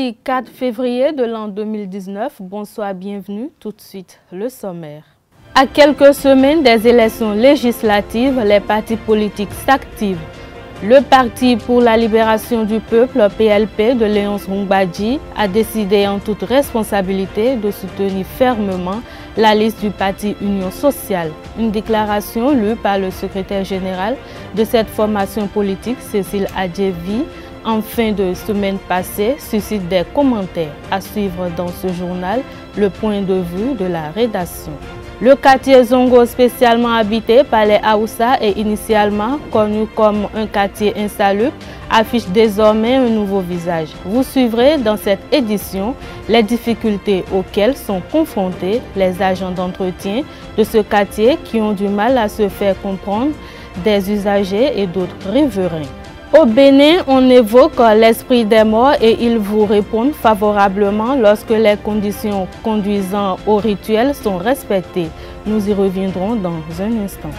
Mardi 4 février de l'an 2019, bonsoir, bienvenue. Tout de suite, le sommaire. À quelques semaines des élections législatives, les partis politiques s'activent. Le Parti pour la libération du peuple, PLP, de Léonce Mbadji, a décidé en toute responsabilité de soutenir fermement la liste du parti Union sociale. Une déclaration lue par le secrétaire général de cette formation politique, Cécile Adjevi, en fin de semaine passée, suscite des commentaires. À suivre dans ce journal le point de vue de la rédaction. Le quartier Zongo, spécialement habité par les Haoussa et initialement connu comme un quartier insalubre, affiche désormais un nouveau visage. Vous suivrez dans cette édition les difficultés auxquelles sont confrontés les agents d'entretien de ce quartier qui ont du mal à se faire comprendre des usagers et d'autres riverains. Au Bénin, on évoque l'esprit des morts et ils vous répondent favorablement lorsque les conditions conduisant au rituel sont respectées. Nous y reviendrons dans un instant.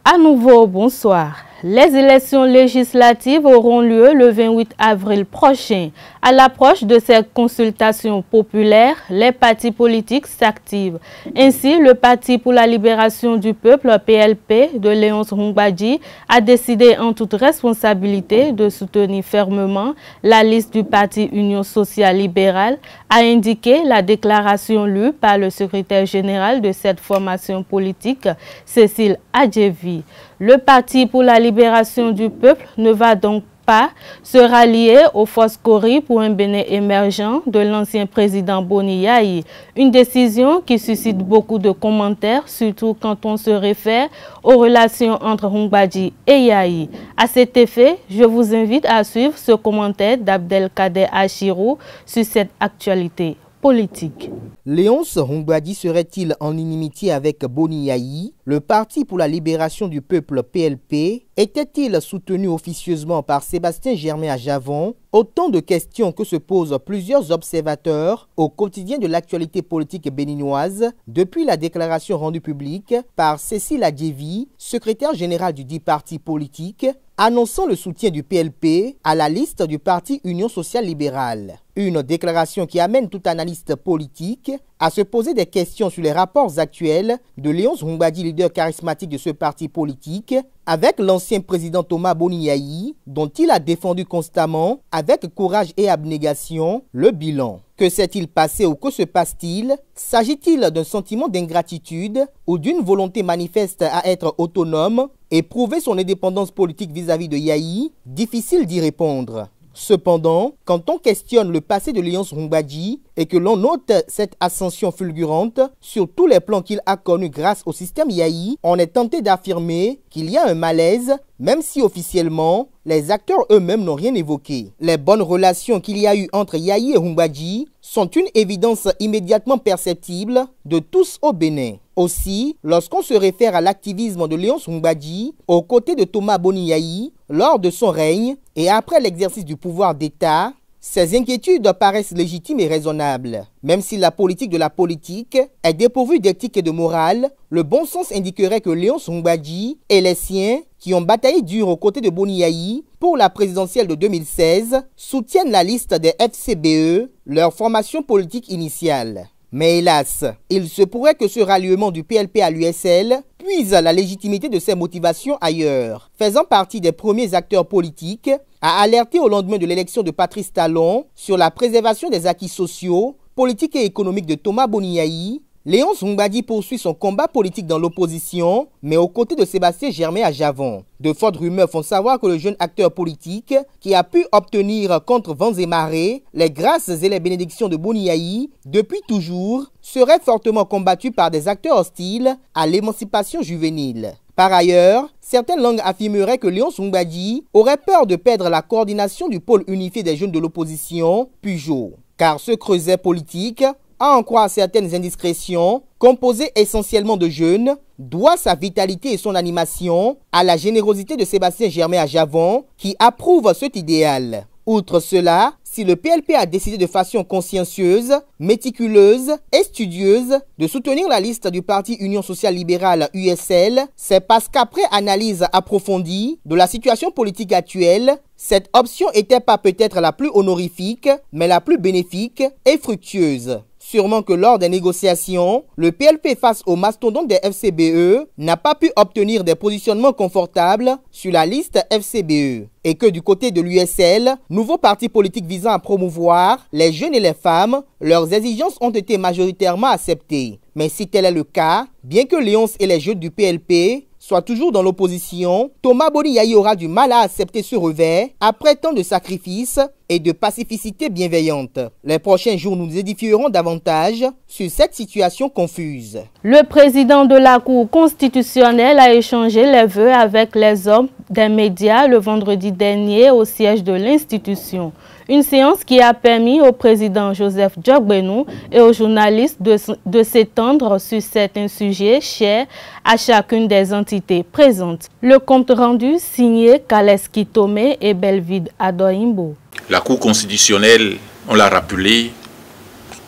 À nouveau, bonsoir. Les élections législatives auront lieu le 28 avril prochain. À l'approche de cette consultation populaire, les partis politiques s'activent. Ainsi, le Parti pour la libération du peuple, PLP, de Léonce Mbadji, a décidé en toute responsabilité de soutenir fermement la liste du Parti Union sociale libérale, a indiqué la déclaration lue par le secrétaire général de cette formation politique, Cécile Adjevi. Le Parti pour la libération du peuple ne va donc pas se rallier aux forces Kori pour un Bénin émergent de l'ancien président Boni Yayi. Une décision qui suscite beaucoup de commentaires, surtout quand on se réfère aux relations entre Mbadji et Yayi. À cet effet, je vous invite à suivre ce commentaire d'Abdelkader Achirou sur cette actualité politique. Léonce Mbadji serait-il en inimitié avec Boni Yayi? Le Parti pour la libération du peuple, PLP, était-il soutenu officieusement par Sébastien Germain à Javon? Autant de questions que se posent plusieurs observateurs au quotidien de l'actualité politique béninoise depuis la déclaration rendue publique par Cécile Adjevi, secrétaire générale du dit parti politique, annonçant le soutien du PLP à la liste du Parti Union sociale libérale. Une déclaration qui amène tout analyste politique à se poser des questions sur les rapports actuels de Léonce Mbadji, leader charismatique de ce parti politique, avec l'ancien président Thomas Boni Yayi, dont il a défendu constamment, avec courage et abnégation, le bilan. Que s'est-il passé ou que se passe-t-il? S'agit-il d'un sentiment d'ingratitude ou d'une volonté manifeste à être autonome et prouver son indépendance politique vis-à-vis de Yayi? Difficile d'y répondre. Cependant, quand on questionne le passé de Léonce Mbadji et que l'on note cette ascension fulgurante sur tous les plans qu'il a connus grâce au système Yayi, on est tenté d'affirmer qu'il y a un malaise, même si officiellement, les acteurs eux-mêmes n'ont rien évoqué. Les bonnes relations qu'il y a eu entre Yayi et Mbadji sont une évidence immédiatement perceptible de tous au Bénin. Aussi, lorsqu'on se réfère à l'activisme de Léonce Mbadji aux côtés de Thomas Boni Yayi lors de son règne et après l'exercice du pouvoir d'État, ces inquiétudes paraissent légitimes et raisonnables. Même si la politique de la politique est dépourvue d'éthique et de morale, le bon sens indiquerait que Léonce Mbadji et les siens, qui ont bataillé dur aux côtés de Boni Yayi pour la présidentielle de 2016, soutiennent la liste des FCBE, leur formation politique initiale. Mais hélas, il se pourrait que ce ralliement du PLP à l'USL puise la légitimité de ses motivations ailleurs. Faisant partie des premiers acteurs politiques à alerter au lendemain de l'élection de Patrice Talon sur la préservation des acquis sociaux, politiques et économiques de Thomas Boni Yayi, Léonce Mbadji poursuit son combat politique dans l'opposition, mais aux côtés de Sébastien Germain à Javon. De fortes rumeurs font savoir que le jeune acteur politique, qui a pu obtenir contre vents et marées les grâces et les bénédictions de Boni Yayi depuis toujours, serait fortement combattu par des acteurs hostiles à l'émancipation juvénile. Par ailleurs, certaines langues affirmeraient que Léonce Mbadji aurait peur de perdre la coordination du pôle unifié des jeunes de l'opposition, Pujo. Car ce creuset politique, à en croire certaines indiscrétions, composé essentiellement de jeunes, doit sa vitalité et son animation à la générosité de Sébastien Germain à Javon, qui approuve cet idéal. Outre cela, si le PLP a décidé de façon consciencieuse, méticuleuse et studieuse de soutenir la liste du Parti Union Sociale Libérale USL, c'est parce qu'après analyse approfondie de la situation politique actuelle, cette option n'était pas peut-être la plus honorifique, mais la plus bénéfique et fructueuse. Sûrement que lors des négociations, le PLP face au mastodonte des FCBE n'a pas pu obtenir des positionnements confortables sur la liste FCBE. Et que du côté de l'USL, nouveau parti politique visant à promouvoir les jeunes et les femmes, leurs exigences ont été majoritairement acceptées. Mais si tel est le cas, bien que Léonce et les jeunes du PLP soit toujours dans l'opposition, Thomas Boni-Yayi aura du mal à accepter ce revers après tant de sacrifices et de pacificité bienveillante. Les prochains jours nous édifierons davantage sur cette situation confuse. Le président de la Cour constitutionnelle a échangé les vœux avec les hommes des médias le vendredi dernier au siège de l'institution. Une séance qui a permis au président Joseph Djogbenou et aux journalistes de s'étendre sur certains sujets chers à chacune des entités présentes. Le compte rendu signé Kaleski Tomé et Belvide Adoyimbo. La Cour constitutionnelle, on l'a rappelé,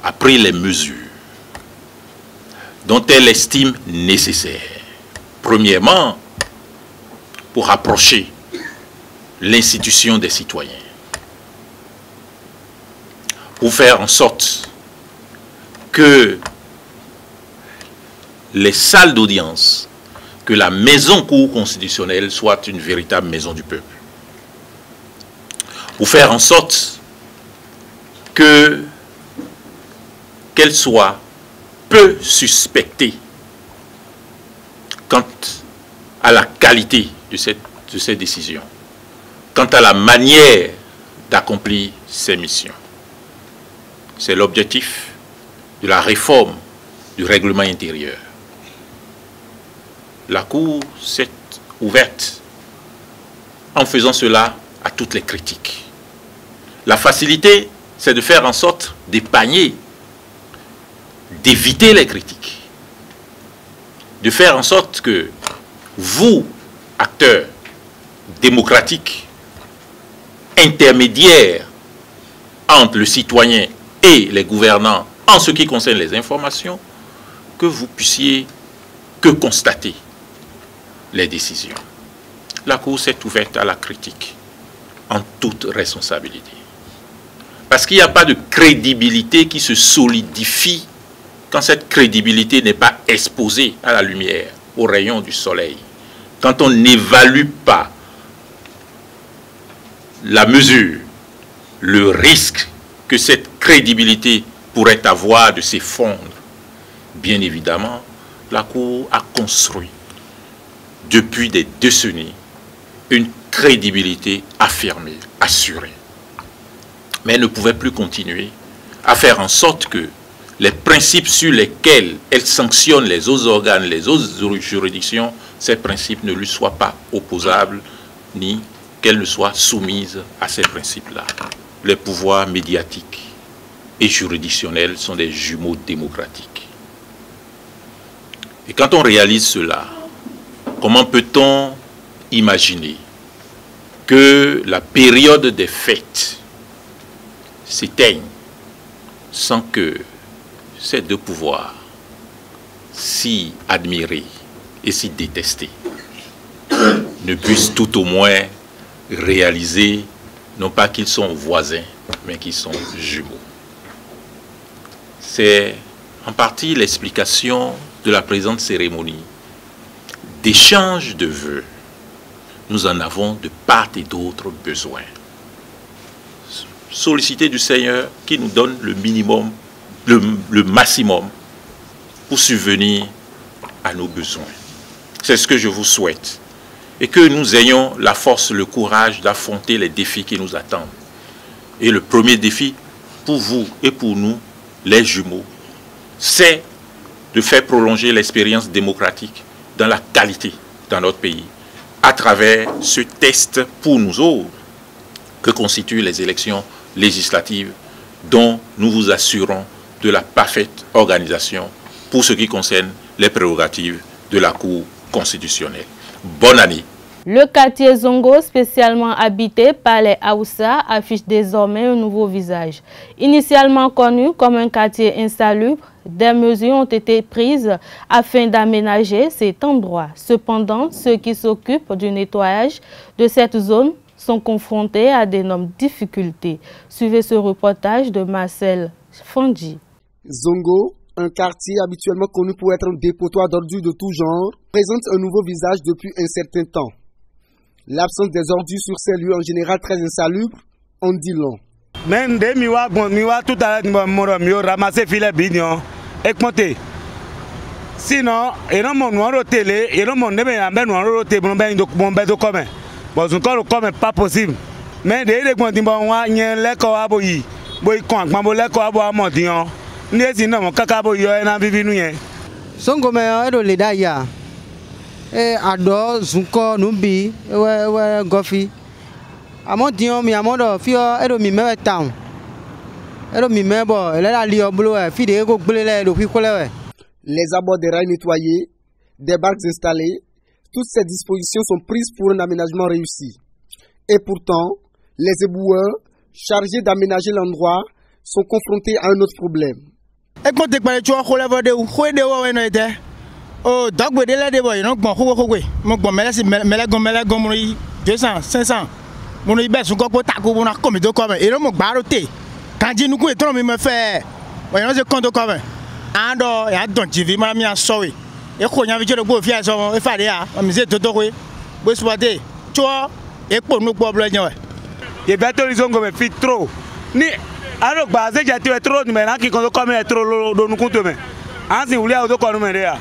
a pris les mesures dont elle estime nécessaires. Premièrement, pour rapprocher l'institution des citoyens, pour faire en sorte que les salles d'audience, que la maison Cour constitutionnelle soit une véritable maison du peuple. Pour faire en sorte qu'elle soit peu suspectée quant à la qualité de ces décisions, quant à la manière d'accomplir ces missions. C'est l'objectif de la réforme du règlement intérieur. La Cour s'est ouverte en faisant cela à toutes les critiques. La facilité, c'est de faire en sorte d'épargner, d'éviter les critiques, de faire en sorte que vous, acteurs démocratiques, intermédiaires entre le citoyen et les gouvernants en ce qui concerne les informations, que vous puissiez que constater les décisions. La Cour s'est ouverte à la critique en toute responsabilité. Parce qu'il n'y a pas de crédibilité qui se solidifie quand cette crédibilité n'est pas exposée à la lumière, aux rayons du soleil. Quand on n'évalue pas la mesure, le risque que cette crédibilité pourrait avoir de s'effondrer. Bien évidemment, la Cour a construit depuis des décennies une crédibilité affirmée, assurée. Mais elle ne pouvait plus continuer à faire en sorte que les principes sur lesquels elle sanctionne les autres organes, les autres juridictions, ces principes ne lui soient pas opposables, ni qu'elle ne soit soumise à ces principes-là. Les pouvoirs médiatiques et juridictionnels sont des jumeaux démocratiques. Et quand on réalise cela, comment peut-on imaginer que la période des fêtes s'éteigne sans que ces deux pouvoirs, si admirés et si détestés, ne puissent tout au moins réaliser, non pas qu'ils sont voisins, mais qu'ils sont jumeaux. C'est en partie l'explication de la présente cérémonie d'échange de vœux. Nous en avons de part et d'autre besoin. Solliciter du Seigneur qui nous donne le minimum, le maximum pour subvenir à nos besoins. C'est ce que je vous souhaite. Et que nous ayons la force, le courage d'affronter les défis qui nous attendent. Et le premier défi, pour vous et pour nous, les jumeaux, c'est de faire prolonger l'expérience démocratique dans la qualité dans notre pays, à travers ce test pour nous autres que constituent les élections législatives dont nous vous assurons de la parfaite organisation pour ce qui concerne les prérogatives de la Cour constitutionnelle. Bonne année. Le quartier Zongo, spécialement habité par les Haoussa, affiche désormais un nouveau visage. Initialement connu comme un quartier insalubre, des mesures ont été prises afin d'aménager cet endroit. Cependant, ceux qui s'occupent du nettoyage de cette zone sont confrontés à d'énormes difficultés. Suivez ce reportage de Marcel Fandji. Zongo, un quartier habituellement connu pour être un dépotoir d'ordures de tout genre, présente un nouveau visage depuis un certain temps. L'absence des ordures sur ces lieux en général très insalubres en dit long. Même des miwa tout à l'heure, ramasser filet bignon et compter. Sinon, il y a mon noir au télé, il y a mon noir au télé, mon bête au commun. Bon, encore comme pas possible. Mais dès que je dis bon, il y a l'école à boyer, boy quand je l'école à boire mon dion, nous disons mon cacabo yo et n'en vivons rien. Son comme un de l'Edaya. Et adore Zunko Numbi, ouais Gofi. À mon dion, mi amont de fio et de mi mère town. Et de mi mère bon, elle a lié au boulot, fille de go blé depuis quoi. Les abords des rails nettoyés, des barques installées, toutes ces dispositions sont prises pour un aménagement réussi. Et pourtant, les éboueurs, chargés d'aménager l'endroit, sont confrontés à un autre problème. Oh, donc vous êtes là de boy, donc bon, bon, mais là c'est gomme 200, 500. Mon ibet sont encore taco pour nous comme de comme et non mon baroté. Quand dit nous trop me fait, voyons ce compte comme. Ando ya don TV ma mi sorry. Et ko nya vi le go fi aso e fa de a, mi se toto ko. Bo swate, cho e po no problem nya we. Et bien tous les hommes me fit trop. Ni alors basé j'ai tué trop mais là qui compte comme trop do nous compte mais. Ansi voulait auto comme me là.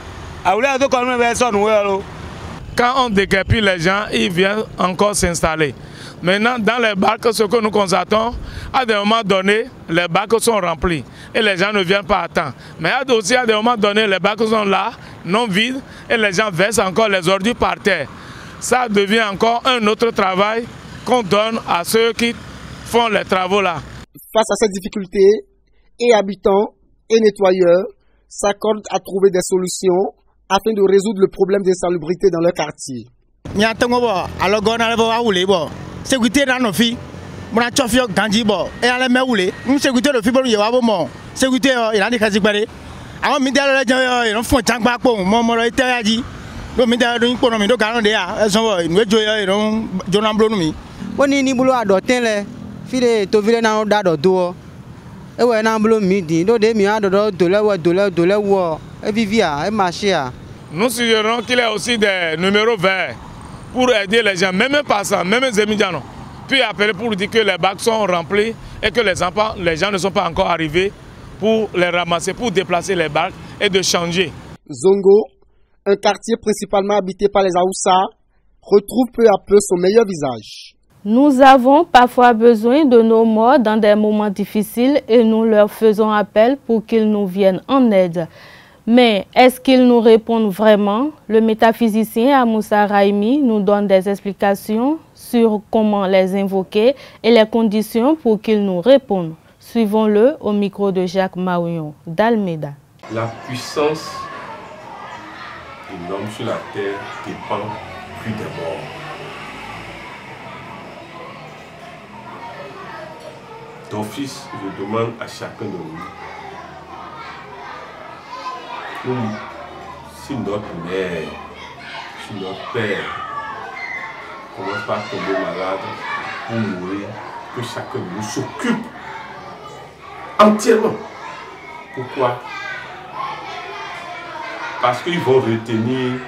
Quand on déguerpit les gens, ils viennent encore s'installer. Maintenant, dans les barques, ce que nous constatons, à des moments donnés, les barques sont remplies et les gens ne viennent pas à temps. Mais aussi à des moments donnés, les barques sont là, non vides, et les gens versent encore les ordures par terre. Ça devient encore un autre travail qu'on donne à ceux qui font les travaux là. Face à ces difficultés, et habitants et nettoyeurs s'accordent à trouver des solutions afin de résoudre le problème d'insalubrité dans leur quartier. Sécurité dans nos filles, mon chauffeur Gandhi, et à la mer roulée, une sécurité de fibre, il y a un sécurité, il a des casiers barrés. Alors, il y a un fond de tank pour mon était dit. Le média de l'économie de Canada, elles sont une joyeuse, John Amblonomi. On y boulot à d'hôtel, file to ville dans d'ado. Et ouais, un boulot midi, do de mi a $, ou et vivia, et marché. Nous suggérons qu'il y a aussi des numéros verts pour aider les gens, même passants, même les émigrants. Puis appeler pour dire que les bacs sont remplis et que les gens ne sont pas encore arrivés pour les ramasser, pour déplacer les bacs et de changer. Zongo, un quartier principalement habité par les Haoussa, retrouve peu à peu son meilleur visage. Nous avons parfois besoin de nos morts dans des moments difficiles et nous leur faisons appel pour qu'ils nous viennent en aide. Mais est-ce qu'ils nous répondent vraiment? Le métaphysicien Amoussa Raimi nous donne des explications sur comment les invoquer et les conditions pour qu'ils nous répondent. Suivons-le au micro de Jacques Maouillon d'Almeida. La puissance de l'homme sur la terre dépend plus des morts. D'office, je demande à chacun de nous, si notre mère, si notre père commence par tomber malade ou mourir, que chacun de nous s'occupe entièrement. Pourquoi? Parce qu'ils vont retenir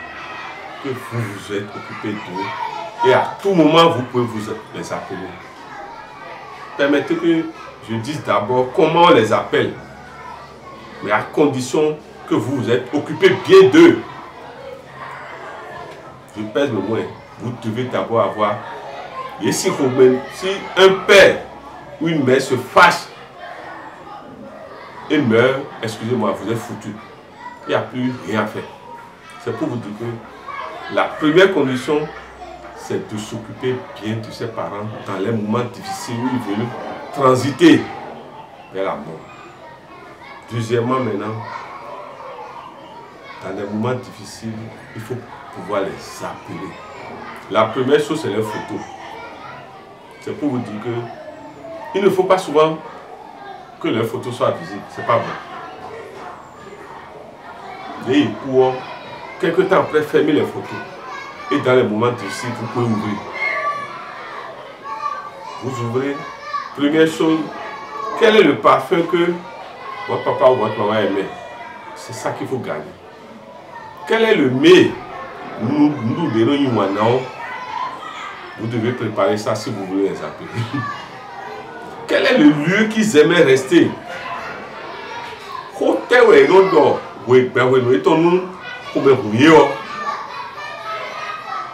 que vous vous êtes occupé d'eux et à tout moment vous pouvez vous les appeler. Permettez que je dise d'abord comment on les appelle, mais à condition que vous vous êtes occupé bien d'eux. Je pèse le moins. Vous devez d'abord avoir. Et si un père ou une mère se fâche et meurt, excusez-moi, vous êtes foutu. Il n'y a plus rien à faire. C'est pour vous dire que la première condition, c'est de s'occuper bien de ses parents dans les moments difficiles où ils veulent transiter vers la mort. Deuxièmement, maintenant, dans les moments difficiles, il faut pouvoir les appeler. La première chose, c'est les photos. C'est pour vous dire que il ne faut pas souvent que les photos soient visibles. C'est pas bon. Et pour quelque temps après, fermer les photos. Et dans les moments difficiles, vous pouvez ouvrir. Vous ouvrez. Première chose, quel est le parfum que votre papa ou votre maman aimait? C'est ça qu'il faut garder. Quel est le mets? Vous devez préparer ça si vous voulez les appeler. Quel est le lieu qu'ils aimaient rester?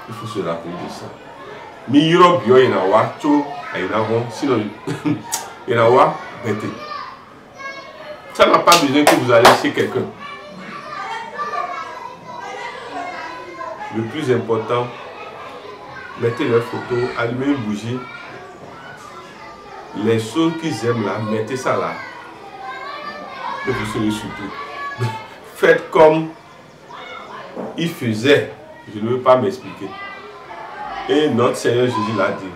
Il faut se rappeler de ça. Sinon, ça n'a pas besoin que vous allez chez quelqu'un. Le plus important, mettez leurs photos, allumez une bougie. Les choses qu'ils aiment là, mettez ça là. Et vous serez surpris. Faites comme ils faisaient. Je ne veux pas m'expliquer. Et notre Seigneur Jésus l'a dit.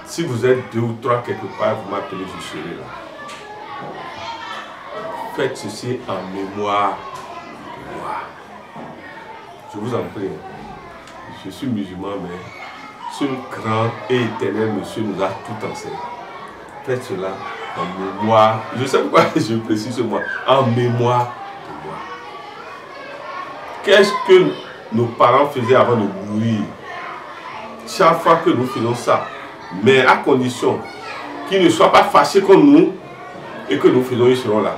Si vous êtes 2 ou 3 quelque part, vous m'appelez, je serai là. Faites ceci en mémoire de moi. Je vous en prie. Je suis musulman, mais ce grand et éternel monsieur nous a tout enseigné. Faites cela en mémoire. Je sais pourquoi je précise ce mot. En mémoire de moi. Qu'est-ce que nos parents faisaient avant de mourir? Chaque fois que nous faisons ça, mais à condition qu'ils ne soient pas fâchés contre nous et que nous faisons, ils seront là.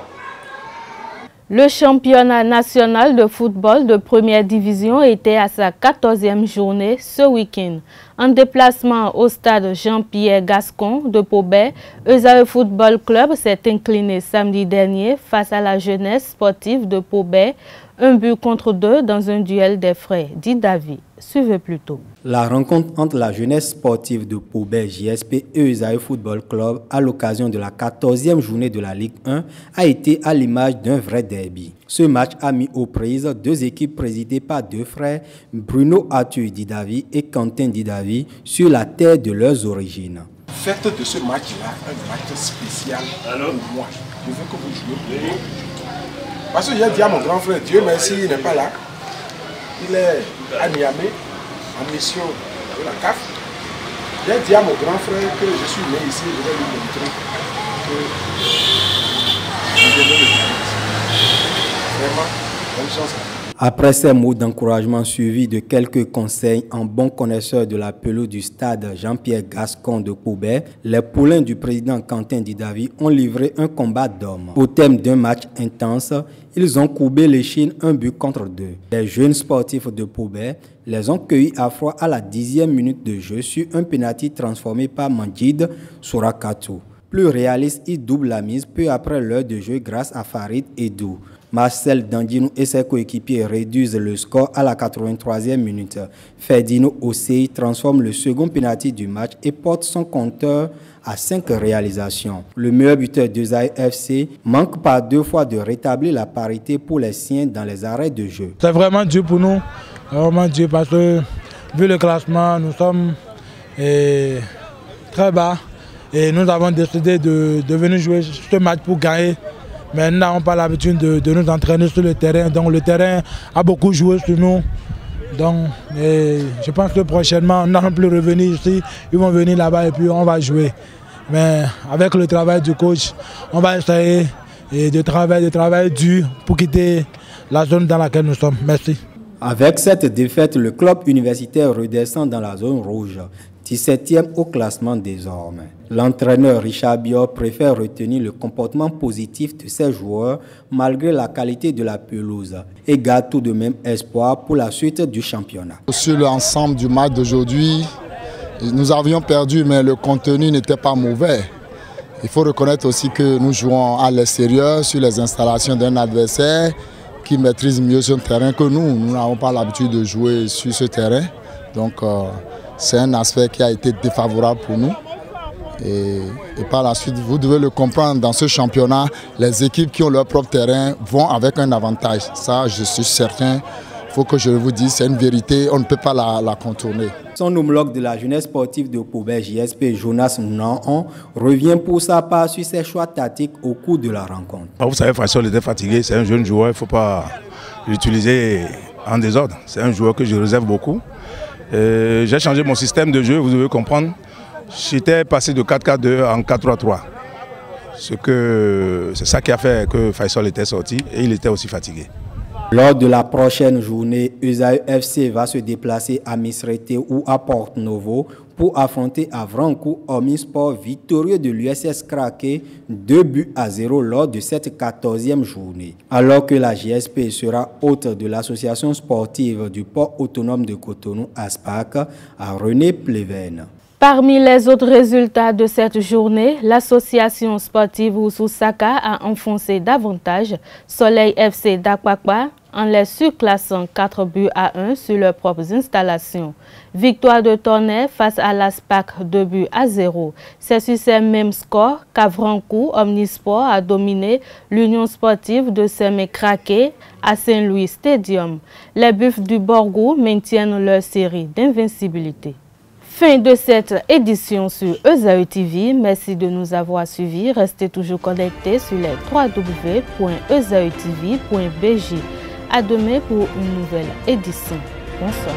Le championnat national de football de première division était à sa 14e journée ce week-end. En déplacement au stade Jean-Pierre Gascon de Paubert, Eusaïe Football Club s'est incliné samedi dernier face à la jeunesse sportive de Paubert, 1-2 dans un duel des frères, dit David. Suivez plutôt. La rencontre entre la jeunesse sportive de Paubert JSP et Eusaïe Football Club à l'occasion de la 14e journée de la Ligue 1 a été à l'image d'un vrai derby. Ce match a mis aux prises 2 équipes présidées par 2 frères, Bruno Arthur Didavi et Quentin Didavi, sur la terre de leurs origines. Faites de ce match-là un match spécial pour moi. Je veux que vous jouiez. Parce que j'ai dit à mon grand frère, Dieu merci, il n'est pas là. Il est à Niamey, en mission de la CAF. J'ai dit à mon grand frère que je suis né ici, je vais lui montrer que je vais le faire. Vraiment, bonne chance. Après ces mots d'encouragement suivis de quelques conseils en bon connaisseur de la pelouse du stade Jean-Pierre Gascon de Paubert, les poulains du président Quentin Didavi ont livré un combat d'hommes. Au terme d'un match intense, ils ont courbé l'échine 1-2. Les jeunes sportifs de Paubert les ont cueillis à froid à la 10e minute de jeu sur un pénalty transformé par Mandjid Sourakatou. Plus réaliste, il double la mise peu après l'heure de jeu grâce à Farid Edou. Marcel Dandinou et ses coéquipiers réduisent le score à la 83e minute. Ferdinand Osei transforme le second pénalty du match et porte son compteur à 5 réalisations. Le meilleur buteur d'Eusaïe FC manque par 2 fois de rétablir la parité pour les siens dans les arrêts de jeu. C'est vraiment Dieu pour nous, vraiment Dieu, parce que vu le classement, nous sommes très bas et nous avons décidé de venir jouer ce match pour gagner. Mais nous n'avons pas l'habitude de nous entraîner sur le terrain, donc le terrain a beaucoup joué sur nous. Donc je pense que prochainement, nous n'allons plus revenir ici, ils vont venir là-bas et puis on va jouer. Mais avec le travail du coach, on va essayer de travailler dur pour quitter la zone dans laquelle nous sommes. Merci. Avec cette défaite, le club universitaire redescend dans la zone rouge, 17e au classement désormais. L'entraîneur Richard Bior préfère retenir le comportement positif de ses joueurs malgré la qualité de la pelouse et garde tout de même espoir pour la suite du championnat. Sur l'ensemble du match d'aujourd'hui, nous avions perdu mais le contenu n'était pas mauvais. Il faut reconnaître aussi que nous jouons à l'extérieur sur les installations d'un adversaire qui maîtrise mieux ce terrain que nous. Nous n'avons pas l'habitude de jouer sur ce terrain. Donc c'est un aspect qui a été défavorable pour nous. Et par la suite, vous devez le comprendre, dans ce championnat, les équipes qui ont leur propre terrain vont avec un avantage. Ça, je suis certain. Il faut que je vous dise, c'est une vérité, on ne peut pas la contourner. Son homologue de la jeunesse sportive de Pobé, JSP, Jonas Naon, revient pour sa part sur ses choix tactiques au cours de la rencontre. Vous savez, Faisal était fatigué, c'est un jeune joueur, il ne faut pas l'utiliser en désordre. C'est un joueur que je réserve beaucoup. J'ai changé mon système de jeu, vous devez comprendre. J'étais passé de 4-4-2 en 4-3-3. C'est ça qui a fait que Faisal était sorti et il était aussi fatigué. Lors de la prochaine journée, Esaü FC va se déplacer à Misrete ou à Porto Novo pour affronter Avranches Omnisport victorieux de l'USS Kraké 2-0 lors de cette 14e journée. Alors que la JSP sera hôte de l'association sportive du port autonome de Cotonou ASPAC à René Pleven. Parmi les autres résultats de cette journée, l'association sportive Oussoussaka a enfoncé davantage Soleil FC d'Akwakwa en les surclassant 4-1 sur leurs propres installations. Victoire de Tonnerre face à l'ASPAC 2-0. C'est sur ces mêmes scores qu'Avranches Omnisport a dominé l'Union sportive de Sémé-Kraké à Saint-Louis Stadium. Les Buffs du Borgou maintiennent leur série d'invincibilité. Fin de cette édition sur Esaü TV. Merci de nous avoir suivis. Restez toujours connectés sur les www.esautv.bj. À demain pour une nouvelle édition. Bonsoir.